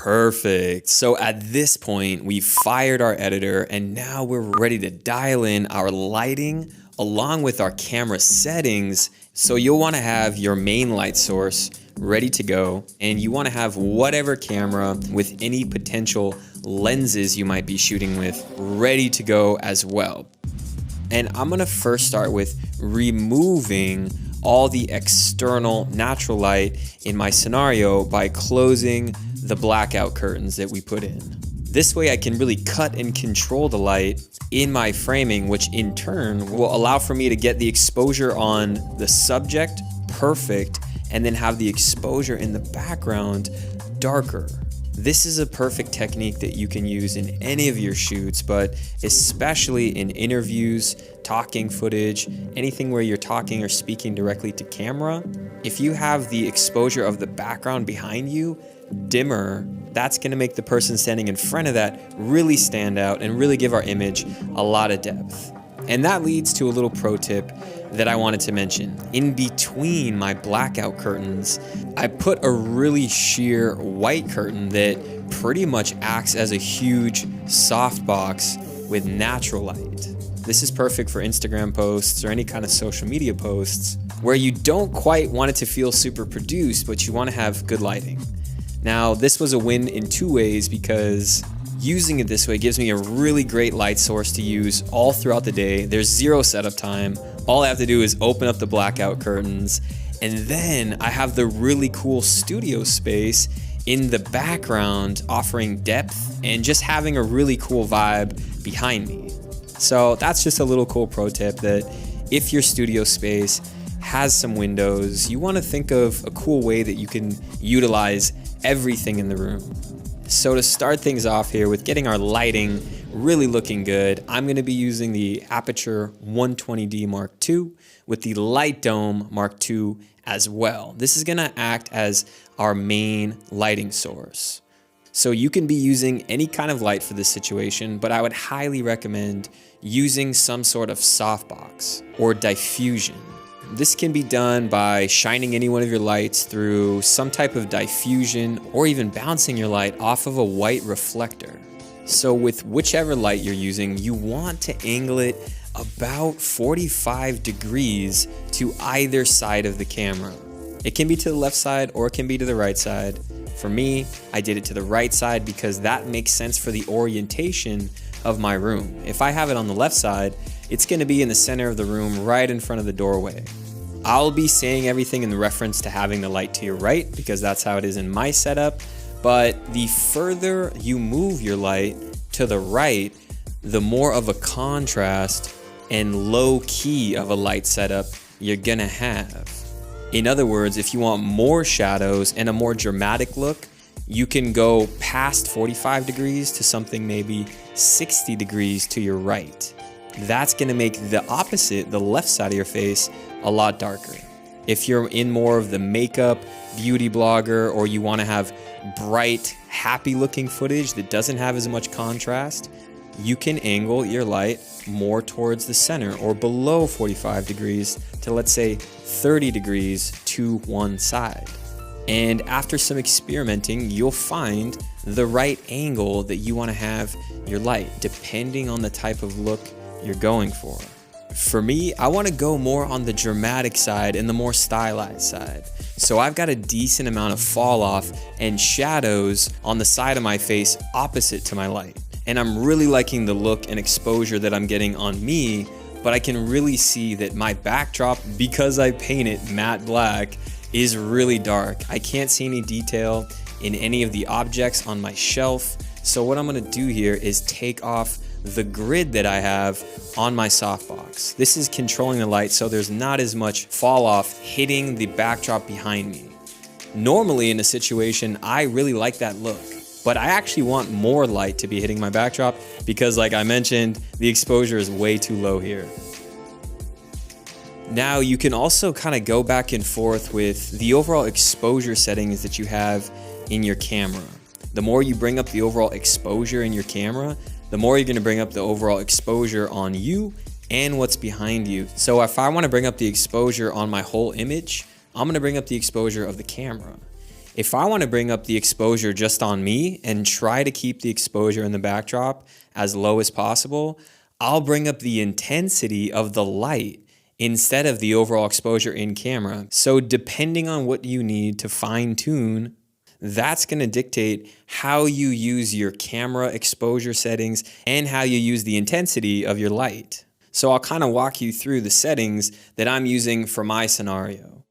Perfect. So at this point, we've fired our editor and now we're ready to dial in our lighting along with our camera settings. So you'll want to have your main light source ready to go, and you want to have whatever camera with any potential lenses you might be shooting with ready to go as well. And I'm going to first start with removing all the external natural light in my scenario by closing the blackout curtains that we put in. This way I can really cut and control the light in my framing, which in turn will allow for me to get the exposure on the subject perfect and then have the exposure in the background darker. This is a perfect technique that you can use in any of your shoots, but especially in interviews, talking footage, anything where you're talking or speaking directly to camera. If you have the exposure of the background behind you dimmer, that's going to make the person standing in front of that really stand out and really give our image a lot of depth. And that leads to a little pro tip that I wanted to mention. In between my blackout curtains, I put a really sheer white curtain that pretty much acts as a huge softbox with natural light. This is perfect for Instagram posts or any kind of social media posts where you don't quite want it to feel super produced, but you want to have good lighting. Now, this was a win in two ways because using it this way gives me a really great light source to use all throughout the day. There's zero setup time. All I have to do is open up the blackout curtains, and then I have the really cool studio space in the background offering depth and just having a really cool vibe behind me. So that's just a little cool pro tip that if your studio space has some windows, you want to think of a cool way that you can utilize everything in the room. So to start things off here with getting our lighting really looking good, I'm going to be using the Aperture 120D Mark II with the Light Dome Mark II as well. This is going to act as our main lighting source. So you can be using any kind of light for this situation, but I would highly recommend using some sort of softbox or diffusion. This can be done by shining any one of your lights through some type of diffusion or even bouncing your light off of a white reflector. So with whichever light you're using, you want to angle it about 45 degrees to either side of the camera. It can be to the left side or it can be to the right side. For me, I did it to the right side because that makes sense for the orientation of my room. If I have it on the left side, it's going to be in the center of the room right in front of the doorway. I'll be saying everything in reference to having the light to your right because that's how it is in my setup. But the further you move your light to the right, the more of a contrast and low key of a light setup you're gonna have. In other words, if you want more shadows and a more dramatic look, you can go past 45 degrees to something maybe 60 degrees to your right. That's gonna make the opposite, the left side of your face, a lot darker. If you're in more of the makeup, beauty blogger, or you wanna have bright, happy looking footage that doesn't have as much contrast, you can angle your light more towards the center or below 45 degrees to, let's say, 30 degrees to one side. And after some experimenting, you'll find the right angle that you want to have your light, depending on the type of look you're going for. For me, I want to go more on the dramatic side and the more stylized side. So I've got a decent amount of fall off and shadows on the side of my face opposite to my light. And I'm really liking the look and exposure that I'm getting on me, but I can really see that my backdrop, because I paint it matte black, is really dark. I can't see any detail in any of the objects on my shelf. So what I'm gonna do here is take off the grid that I have on my softbox. This is controlling the light so there's not as much fall off hitting the backdrop behind me. Normally in a situation, I really like that look, but I actually want more light to be hitting my backdrop because, like I mentioned, the exposure is way too low here. Now you can also kind of go back and forth with the overall exposure settings that you have in your camera. The more you bring up the overall exposure in your camera, the more you're going to bring up the overall exposure on you and what's behind you. So if I want to bring up the exposure on my whole image, I'm going to bring up the exposure of the camera. If I want to bring up the exposure just on me and try to keep the exposure in the backdrop as low as possible, I'll bring up the intensity of the light instead of the overall exposure in camera. So depending on what you need to fine tune, that's going to dictate how you use your camera exposure settings and how you use the intensity of your light. So I'll kind of walk you through the settings that I'm using for my scenario.